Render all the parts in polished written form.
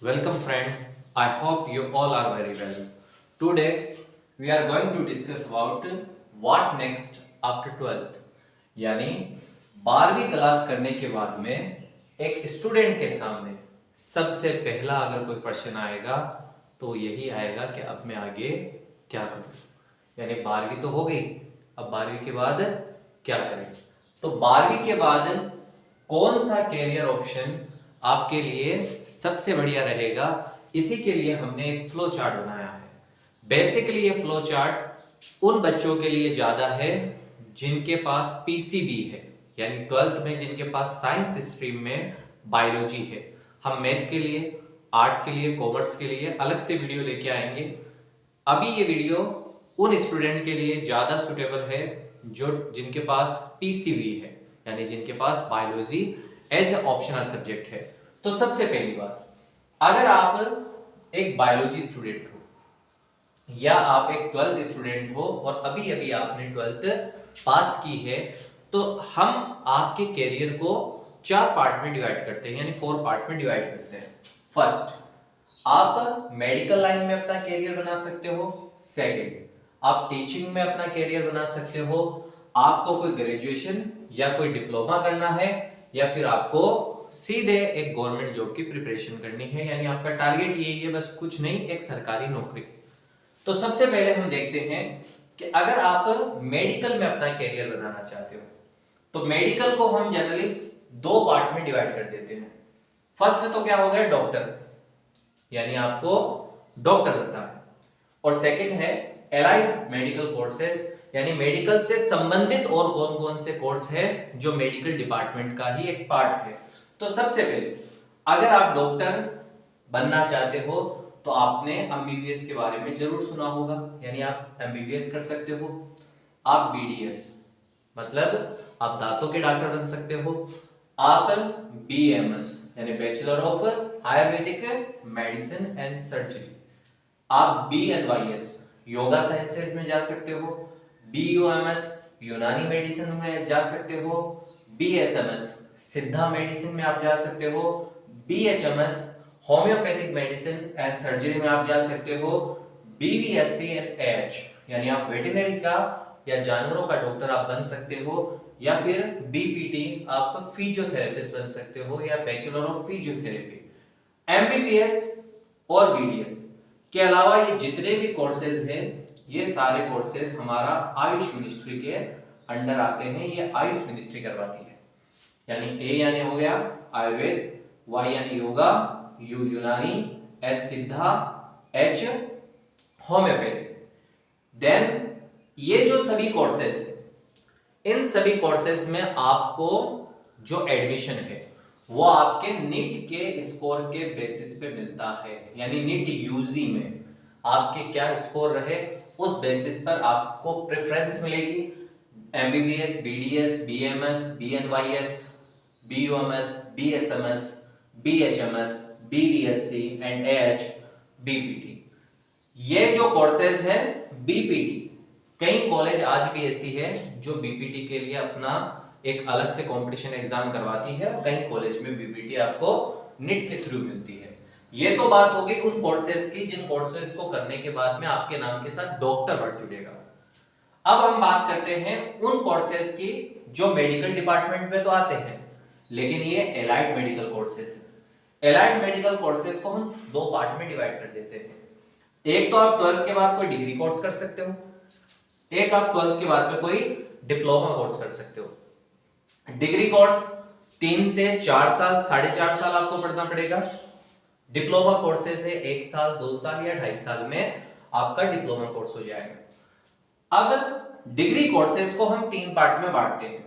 Welcome friend, I hope you all are very well. Today we are going to discuss about what next after 12th. यानी 12वीं class करने के बाद में एक स्टूडेंट के सामने सबसे पहला अगर कोई प्रश्न आएगा तो यही आएगा कि अब मैं आगे क्या करूं। यानी 12वीं तो हो गई, अब 12वीं के बाद क्या करें। तो 12वीं के बाद कौन सा कैरियर ऑप्शन आपके लिए सबसे बढ़िया रहेगा, इसी के लिए हमने एक फ्लो चार्ट बनाया है। बेसिकली ये फ्लो चार्ट उन बच्चों के लिए ज्यादा है जिनके पास पीसीबी है, यानी 12th में जिनके पास साइंस स्ट्रीम में बायोलॉजी है। हम मैथ के लिए, आर्ट के लिए, कॉमर्स के लिए अलग से वीडियो लेके आएंगे। अभी ये वीडियो उन स्टूडेंट के लिए ज्यादा सुटेबल है जो जिनके पास पीसीबी है, यानी जिनके पास biology as a optional subject है। तो सबसे पहली बात, अगर आप एक बायोलॉजी स्टूडेंट हो या आप एक 12th स्टूडेंट हो और अभी अभी आपने 12th पास की है, तो हम आपके कैरियर को 4 पार्ट में डिवाइड करते हैं, यानी 4 पार्ट में डिवाइड करते हैं। फर्स्ट, आप मेडिकल लाइन में अपना कैरियर बना सकते हो। सेकंड, आप टीचिंग में अपना कैरियर बना सकते हो। आपको कोई ग्रेजुएशन या कोई डिप्लोमा करना है, या फिर आपको सीधे एक गवर्नमेंट जॉब की प्रिपरेशन करनी है, यानी आपका टारगेट यही है, बस कुछ नहीं, एक सरकारी नौकरी। तो सबसे पहले हम देखते हैं कि अगर आप मेडिकल में अपना कैरियर बनाना चाहते हो तो मेडिकल को हम जनरली 2 पार्ट में डिवाइड कर देते हैं। फर्स्ट तो क्या हो गया, डॉक्टर, यानी आपको डॉक्टर बनना है। और सेकंड है एलाइड मेडिकल कोर्सेज, यानी मेडिकल से संबंधित और कौन कौन से कोर्स है जो मेडिकल डिपार्टमेंट का ही एक पार्ट है। तो सबसे पहले अगर आप डॉक्टर बनना चाहते हो तो आपने एमबीबीएस के बारे में जरूर सुना होगा, यानी आप एमबीबीएस कर सकते हो। आप बीडीएस मतलब आप दांतों के डॉक्टर बन सकते हो। आप बीएमएस यानी bachelor of Ayurvedic medicine and surgery. आप बीएनवाईएस योगा साइंसेज में जा सकते हो। बीयूएमएस यूनानी मेडिसिन में जा सकते हो। बीएसएमएस सिद्धा मेडिसिन में आप जा सकते हो। BHMS homeopathic medicine and surgery में आप जा सकते हो। बीवीएससी एंड एच यानी आप वेटरनरी का या जानवरों का डॉक्टर आप बन सकते हो, या फिर बीपीटी आप फिजियोथेरेपिस्ट बन सकते हो, या बैचलर ऑफ फिजियोथेरेपी। एमबीबीएस और बीडीएस के अलावा ये जितने भी कोर्सेज हैं, ये सारे कोर्सेज हमारा आयुष मिनिस्ट्री के अंडर आते हैं, ये आयुष मिनिस्ट्री करवाती है। यानी ए यानी हो गया आयुर्वेद, वाई यानी योगा, यू यूनानी, एस सिद्धा, एच होम्योपैथी। देन ये जो सभी कोर्सेज है, इन सभी कोर्सेज में आपको जो एडमिशन है वो आपके नीट के स्कोर के बेसिस पे मिलता है, यानी नीट यूजी में आपके क्या स्कोर रहे उस बेसिस पर आपको प्रेफरेंस मिलेगी। MBBS, BDS, BMS, BNYS, BUMS, BSMS, BHMS, BVSc and H, BPT. ये जो कोर्सेज है बीपीटी, कई कॉलेज आज भी ऐसी है जो बीपीटी के लिए अपना एक अलग से कंपटीशन एग्जाम करवाती है, और कई कॉलेज में बीपीटी आपको नीट के थ्रू मिलती है। ये तो बात हो गई उन कोर्सेज की जिन कोर्सेज को करने के बाद में आपके नाम के साथ डॉक्टर वर्ड जुड़ेगा। अब हम बात करते हैं उन कोर्सेज की जो मेडिकल डिपार्टमेंट में तो आते हैं, लेकिन ये एलाइड मेडिकल कोर्सेज है। एलाइड मेडिकल कोर्सेज को हम 2 पार्ट में डिवाइड कर देते हैं। एक तो आप 12th के बाद कोई डिग्री कोर्स कर सकते हो, एक आप 12th के बाद में कोई डिप्लोमा कोर्स कर सकते हो। डिग्री कोर्स 3 से 4 साल, 4.5 साल आपको पढ़ना पड़ेगा। डिप्लोमा कोर्सेज है 1 साल, 2 साल या 2.5 साल में आपका डिप्लोमा कोर्स हो जाएगा। अब डिग्री कोर्सेज को हम 3 पार्ट में बांटते हैं।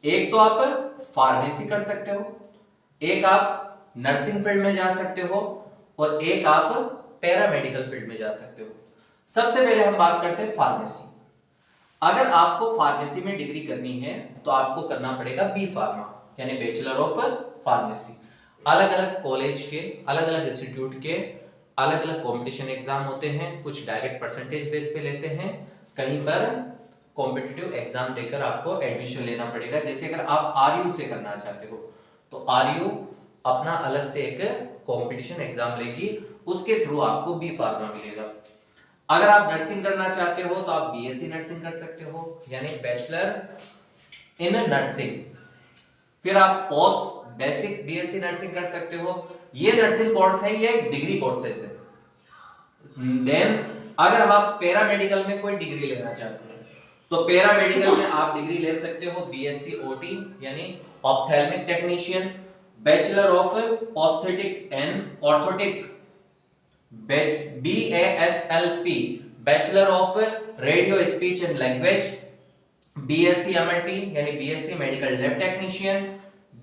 एक तो आप फार्मेसी कर सकते हो, एक आप नर्सिंग फील्ड में जा सकते हो, और एक आप पैरामेडिकल फील्ड में जा सकते हो। सबसे पहले हम बात करते हैं फार्मेसी। अगर आपको फार्मेसी में डिग्री करनी है तो आपको करना पड़ेगा बी फार्मा यानी बैचलर ऑफ फार्मेसी। अलग अलग कॉलेज के, अलग अलग इंस्टीट्यूट के अलग अलग कंपटीशन एग्जाम होते हैं, कुछ डायरेक्ट परसेंटेज बेस पे लेते हैं, कहीं पर कॉम्पिटिटिव एग्जाम देकर आपको एडमिशन लेना पड़ेगा। जैसे अगर आप आरयू से करना चाहते हो तो आरयू अपना अलग से एक कंपटीशन एग्जाम लेगी, उसके थ्रू आपको बी फार्मा मिलेगा। अगर आप नर्सिंग करना चाहते हो तो आप बीएससी नर्सिंग कर सकते हो, यानी बैचलर इन नर्सिंग। फिर आप पोस्ट बेसिक बीएससी नर्सिंग कर सकते हो। ये नर्सिंग कोर्स है, ये डिग्री कोर्सेज है। देन अगर आप पैरामेडिकल में कोई डिग्री लेना चाहते हो तो पैरामेडिकल में आप डिग्री ले सकते हो बीएससी ओटी यानी ophthalmic technician, bachelor of prosthetic and orthotic, BASLP bachelor of radio speech and language, BSc MLT यानी BSc medical lab technician,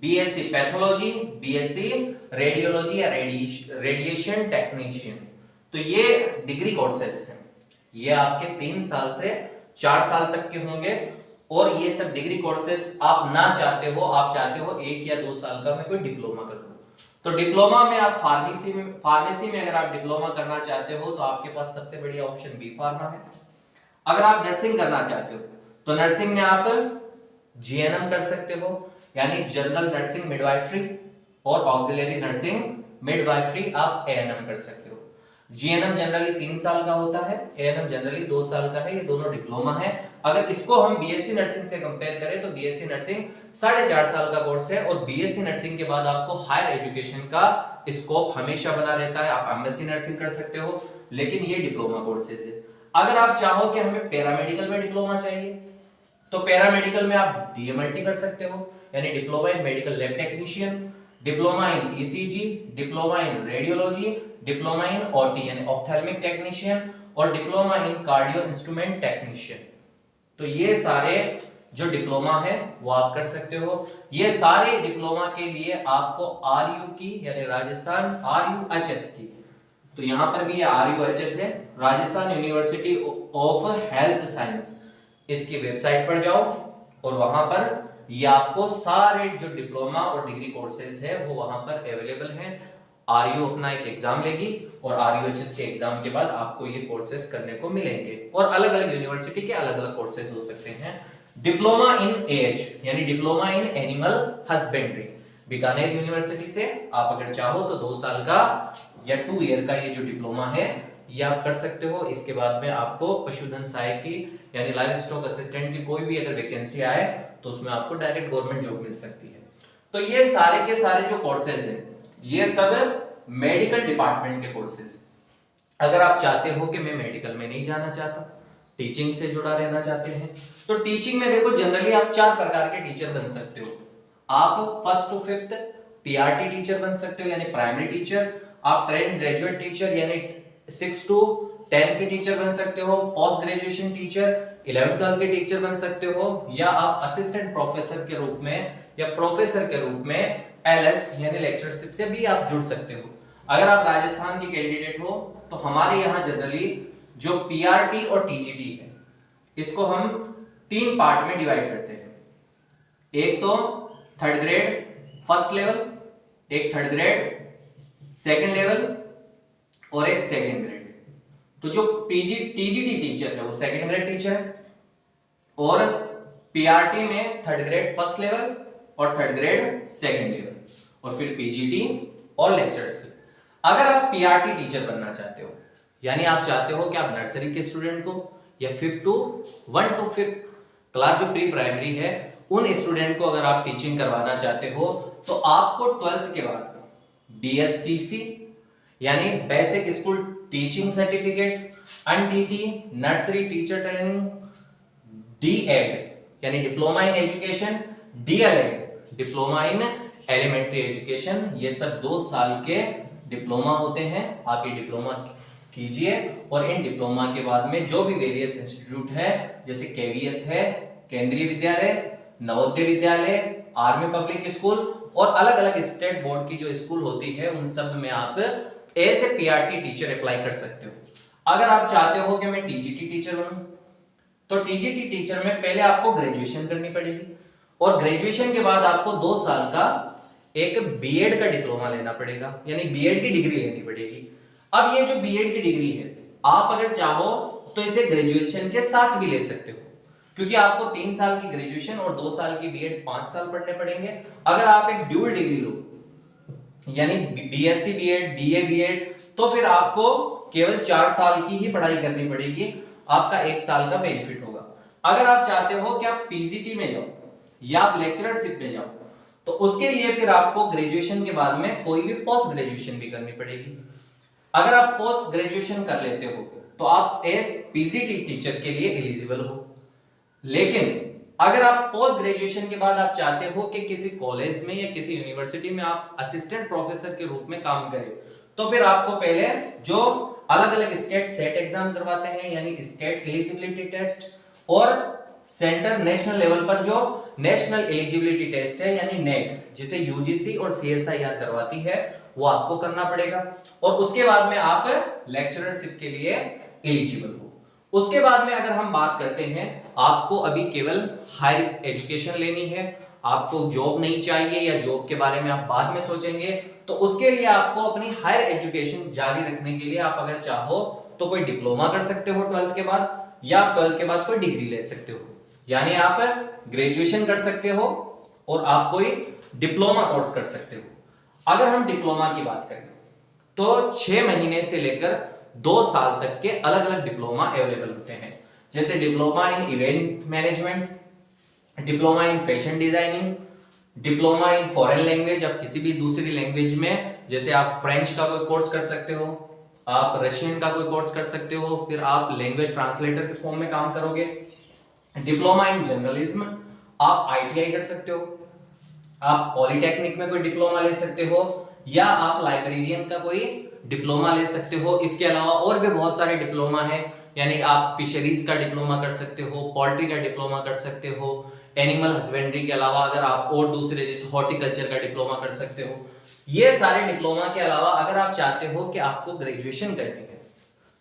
BSc pathology, BSc radiology या रेडिएशन टेक्नीशियन। तो ये डिग्री कोर्सेज हैं, ये आपके 3 साल से 4 साल तक के होंगे। और ये सब डिग्री कोर्सेज आप ना चाहते हो, आप चाहते हो 1 या 2 साल का मैं कोई डिप्लोमा कर लूं, तो डिप्लोमा में आप फार्मेसी में अगर आप डिप्लोमा करना चाहते हो तो आपके पास सबसे बढ़िया ऑप्शन बी फार्मा है। अगर आप नर्सिंग करना चाहते हो तो नर्सिंग में आप जीएनएम कर सकते हो, यानी जनरल नर्सिंग मिडवाइफरी, और ऑक्सिलरी नर्सिंग मिडवाइफरी आप एएनएम कर सकते हो। जीएनएम जनरली 3 साल का होता है, एएनएम जनरली 2 साल का है, ये दोनों डिप्लोमा है। अगर इसको हम बीएससी नर्सिंग से कंपेयर करें तो बीएससी नर्सिंग 4.5 साल का कोर्स है, और बीएससी नर्सिंग के बाद आपको हायर एजुकेशन का स्कोप हमेशा बना रहता है। आप एमएससी नर्सिंग कर सकते हो, लेकिन ये डिप्लोमा कोर्सेज है। अगर आप चाहो कि हमें पैरामेडिकल में डिप्लोमा चाहिए तो पैरामेडिकल में आप डीएमएलटी कर सकते हो, यानी diploma in medical lab technician, diploma in ECG, diploma in radiology, diploma in OT यानी ऑप्थेल्मिक टेक्नीशियन, और diploma in cardio instrument technician. तो ये सारे जो डिप्लोमा है वो आप कर सकते हो। ये सारे डिप्लोमा के लिए आपको आरयू की यानी राजस्थान RUHS की, तो यहां पर भी ये RUHS है, Rajasthan university of health science, इसकी वेबसाइट पर जाओ और वहां पर ये आपको सारे जो डिप्लोमा और डिग्री कोर्सेज है वो वहां पर अवेलेबल हैं। आरयू अपना एक एग्जाम लेगी और RUHS के एग्जाम के बाद आपको ये कोर्सेज करने को मिलेंगे, और अलग अलग यूनिवर्सिटी के अलग अलग कोर्सेज हो सकते हैं। डिप्लोमा इन AH यानी diploma in animal husbandry, Bikaner university से आप अगर चाहो तो 2 साल का या 2 ईयर का ये जो डिप्लोमा है ये आप कर सकते हो। इसके बाद में आपको पशुधन सहायक की यानी लाइव स्टॉक असिस्टेंट की कोई भी अगर वैकेंसी आए तो उसमें आपको डायरेक्ट गवर्नमेंट जॉब मिल सकती है। तो ये सारे के सारे जो कोर्सेज हैं ये सब मेडिकल डिपार्टमेंट के कोर्सेज। अगर आप चाहते हो कि मैं मेडिकल में नहीं जाना चाहता, टीचिंग से जुड़ा रहना चाहते हैं, तो टीचिंग में देखो जनरली आप 4 प्रकार के टीचर बन सकते हो। आप 1st to 5th PRT teacher बन सकते हो यानी प्राइमरी टीचर, आप ट्रेंड ग्रेजुएट टीचर यानी 6 to 10 के टीचर बन सकते हो, पोस्ट ग्रेजुएशन टीचर 11th-12 के टीचर बन सकते हो, या आप असिस्टेंट प्रोफेसर के रूप में या प्रोफेसर के रूप में LS यानी लेक्चरशिप से भी आप जुड़ सकते हो। अगर आप राजस्थान के कैंडिडेट हो तो हमारे यहाँ जनरली जो पीआरटी और टीजीटी है इसको हम 3 पार्ट में डिवाइड करते हैं। एक तो 3rd ग्रेड फर्स्ट लेवल, एक 3rd ग्रेड सेकंड लेवल, और एक 2nd ग्रेड। तो जो टीजीटी टीचर है वो 2nd ग्रेड टीचर है, और पीआरटी में 3rd ग्रेड फर्स्ट लेवल और 3rd ग्रेड 2nd लेवल, और फिर पीजीटी और लेक्चरशिप। अगर आप पीआरटी टीचर बनना चाहते हो यानी आप चाहते हो कि आप नर्सरी के स्टूडेंट को या 1 to 5th क्लास जो प्री प्राइमरी है उन स्टूडेंट को अगर आप टीचिंग करवाना चाहते हो तो आपको 12th के बाद BSTC यानी basic school teaching certificate, NTT nursery teacher training, DED यानी diploma in education, DLED diploma in elementary education, ये सब 2 साल के डिप्लोमा होते हैं। आप ये डिप्लोमा कीजिए और इन डिप्लोमा के बाद में जो भी वेरियस इंस्टीट्यूट है जैसे KVS है, केंद्रीय विद्यालय, Navodaya Vidyalaya, army public school और अलग अलग स्टेट बोर्ड की जो स्कूल होती है उन सब में आप as a PRT teacher apply कर सकते हो। अगर आप चाहते हो कि मैं टीजीटी टीचर बनूं तो टीजीटी टीचर में पहले आपको ग्रेजुएशन करनी पड़ेगी, और ग्रेजुएशन के बाद आपको 2 साल का एक बीएड का डिप्लोमा लेना पड़ेगा यानी बीएड की डिग्री लेनी पड़ेगी। अब ये जो बीएड की डिग्री है आप अगर चाहो तो इसे ग्रेजुएशन के साथ भी ले सकते हो, क्योंकि आपको 3 साल की ग्रेजुएशन और 2 साल की बीएड 5 साल पढ़ने पड़ेंगे। अगर आप एक ड्यूल डिग्री लो यानी बीएससी बीएड, बीए बीएड, तो फिर आपको केवल 4 साल की ही पढ़ाई करनी पड़ेगी, आपका 1 साल का बेनिफिट होगा। अगर आप चाहते हो कि आप पीजीटी में जाओ या आप लेक्चरशिप में जाओ, तो उसके लिए फिर आपको ग्रेजुएशन के बाद में कोई भी पोस्ट ग्रेजुएशन भी करनी पड़ेगी। अगर आप पोस्ट ग्रेजुएशन कर लेते हो तो आप एक पीजीटी टीचर के लिए एलिजिबल हो। लेकिन अगर आप पोस्ट ग्रेजुएशन के बाद आप चाहते हो कि किसी कॉलेज में या किसी यूनिवर्सिटी में आप असिस्टेंट प्रोफेसर के रूप में काम करें, तो फिर आपको पहले जो अलग अलग स्टेट सेट एग्जाम करवाते हैं, यानी स्टेट एलिजिबिलिटी टेस्ट, और सेंटर नेशनल लेवल पर जो नेशनल एलिजिबिलिटी टेस्ट है यानी नेट, जिसे यूजीसी और सीएसआईआर करवाती है, वो आपको करना पड़ेगा। और उसके बाद में आप लेक्चरशिप के लिए एलिजिबल हो। उसके बाद में अगर हम बात करते हैं, आपको अभी केवल हायर एजुकेशन लेनी है, आपको जॉब नहीं चाहिए या जॉब के बारे में आप बाद में सोचेंगे, तो उसके लिए आपको अपनी हायर एजुकेशन जारी रखने के लिए आप अगर चाहो तो कोई डिप्लोमा कर सकते हो 12th के बाद, या 12th के बाद कोई डिग्री ले सकते हो। यानी आप ग्रेजुएशन कर सकते हो और आप कोई डिप्लोमा कोर्स कर सकते हो। अगर हम डिप्लोमा की बात करें तो 6 महीने से लेकर 2 साल तक के अलग अलग डिप्लोमा अवेलेबल होते हैं, जैसे diploma in event management, diploma in fashion designing, diploma in foreign language, आप किसी भी दूसरी लैंग्वेज में, जैसे आप फ्रेंच का कोई कोर्स कर सकते हो, आप रशियन का कोई कोर्स कर सकते हो, फिर आप लैंग्वेज ट्रांसलेटर के फॉर्म में काम करोगे। डिप्लोमा इन जर्नलिज्म, आप आईटीआई कर सकते हो, आप पॉलिटेक्निक में कोई डिप्लोमा ले सकते हो, या आप लाइब्रेरियन का कोई डिप्लोमा ले सकते हो। इसके अलावा और भी बहुत सारे डिप्लोमा है, यानी आप फिशरीज का डिप्लोमा कर सकते हो, पोल्ट्री का डिप्लोमा कर सकते हो, एनिमल हस्बेंड्री के अलावा अगर आप और दूसरे जैसे हॉर्टिकल्चर का डिप्लोमा कर सकते हो। ये सारे डिप्लोमा के अलावा अगर आप चाहते हो कि आपको ग्रेजुएशन करनी है,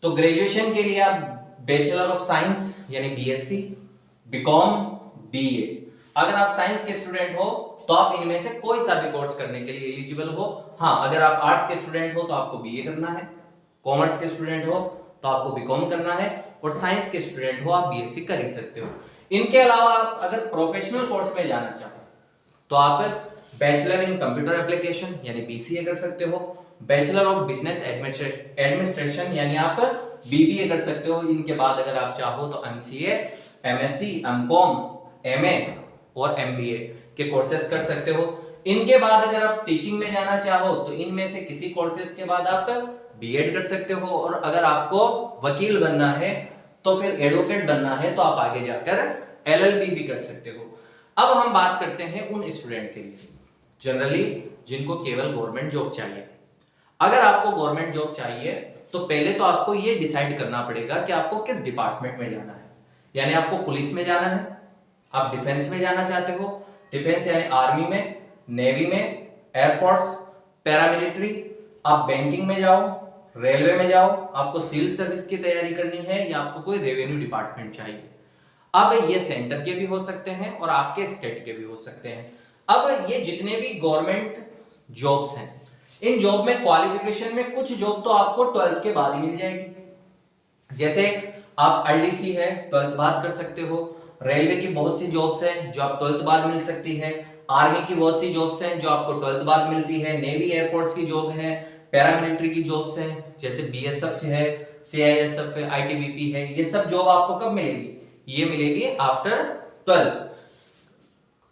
तो ग्रेजुएशन के लिए आप बैचलर ऑफ साइंस यानी बीएससी, बीकॉम, बीए, अगर आप साइंस के स्टूडेंट हो तो आप इनमें से कोई सा भी कोर्स करने के लिए एलिजिबल हो। हाँ, अगर आप आर्ट्स के स्टूडेंट हो तो आपको बीए करना है, कॉमर्स के स्टूडेंट हो तो आपको बीकॉम करना है, और साइंस के स्टूडेंट हो आप बीएससी कर ही सकते हो। इनके अलावा अगर प्रोफेशनल कोर्स में जाना चाहो तो आप बैचलर इन कंप्यूटर एप्लीकेशन यानी बीसीए कर सकते हो, बैचलर ऑफ बिजनेस एडमिनिस्ट्रेशन यानी आप बीबीए कर सकते हो। इनके बाद अगर आप चाहो तो एमसीए, एमएससी, एमकॉम, एमए और एमबीए के कोर्सेज कर सकते हो। इनके बाद अगर आप टीचिंग में जाना चाहो तो इनमें से किसी कोर्सेज के बाद आप बीएड कर सकते हो, और अगर आपको वकील बनना है तो फिर एडवोकेट बनना है तो आप आगे जाकर एलएलबी भी कर सकते हो। अब हम बात करते हैं उन स्टूडेंट के लिए जनरली जिनको केवल गवर्नमेंट जॉब चाहिए। अगर आपको गवर्नमेंट जॉब चाहिए तो पहले तो आपको ये डिसाइड करना पड़ेगा कि आपको किस डिपार्टमेंट में जाना है। यानी आपको पुलिस में जाना है, आप डिफेंस में जाना चाहते हो, डिफेंस यानी आर्मी में, नेवी में, एयरफोर्स, पैरामिलिट्री, आप बैंकिंग में जाओ, रेलवे में जाओ, आपको सिविल सर्विस की तैयारी करनी है, या आपको कोई रेवेन्यू डिपार्टमेंट चाहिए। अब ये सेंटर के भी हो सकते हैं और आपके स्टेट के भी हो सकते हैं। अब ये जितने भी गवर्नमेंट जॉब्स हैं, इन जॉब में क्वालिफिकेशन में कुछ जॉब तो आपको 12th के बाद ही मिल जाएगी। जैसे आप एलडीसी है 12th बाद कर सकते हो, रेलवे की बहुत सी जॉब्स हैं जो आप 12th बाद मिल सकती है, आर्मी की बहुत सी जॉब्स हैं जो आपको 12th बाद मिलती है, नेवी एयरफोर्स की जॉब है, पैरामिलिट्री की जॉब्स हैं जैसे बीएसएफ है, सीआईएसएफ है, आईटीबीपी है। ये सब जॉब आपको कब मिलेगी? ये मिलेगी आफ्टर 12th।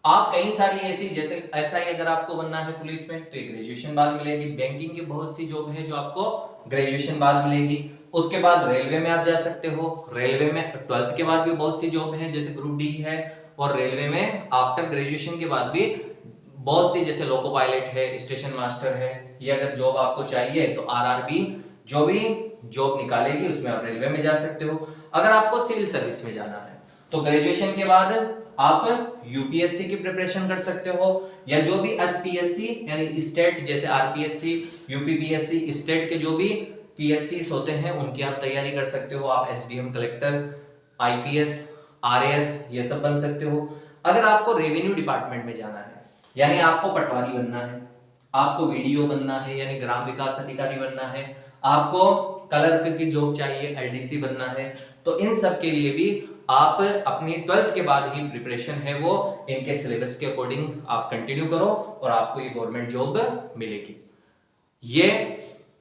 आप कई सारी ऐसी जैसे एसआई अगर आपको बनना है पुलिस में तो ये ग्रेजुएशन बाद मिलेगी। बैंकिंग की बहुत सी जॉब है जो आपको ग्रेजुएशन बाद मिलेगी। उसके बाद रेलवे में आप जा सकते हो, रेलवे में 12th के बाद भी बहुत सी जॉब है जैसे ग्रुप डी है, और रेलवे में आफ्टर ग्रेजुएशन के बाद भी बहुत सी जैसे लोको पायलट है, स्टेशन मास्टर है। ये अगर जॉब आपको चाहिए तो आरआरबी जो भी जॉब निकालेगी उसमें आप रेलवे में जा सकते हो। अगर आपको सिविल सर्विस में जाना है तो ग्रेजुएशन के बाद आप यूपीएससी की प्रिपरेशन कर सकते हो, या जो भी एसपीएससी यानी स्टेट जैसे आरपीएससी, यूपीपीएससी, स्टेट के जो भी पीएससी होते हैं उनकी आप तैयारी कर सकते हो। आप एसडीएम कलेक्टर, आईपीएस, आरएएस ये सब बन सकते हो। अगर आपको रेवेन्यू डिपार्टमेंट में जाना है यानी आपको पटवारी बनना है, आपको वीडीओ बनना है यानी ग्राम विकास अधिकारी बनना है, आपको क्लर्क की जॉब चाहिए, एलडीसी बनना है, तो इन सब के लिए भी आप अपनी 12th के बाद ही प्रिपरेशन है वो इनके सिलेबस के अकॉर्डिंग आप कंटिन्यू करो और आपको ये गवर्नमेंट जॉब मिलेगी। ये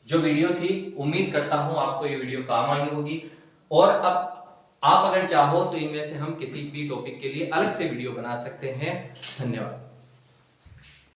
जो वीडियो थी, उम्मीद करता हूं आपको ये वीडियो काम आई होगी। और अब आप अगर चाहो तो इनमें से हम किसी भी टॉपिक के लिए अलग से वीडियो बना सकते हैं। धन्यवाद।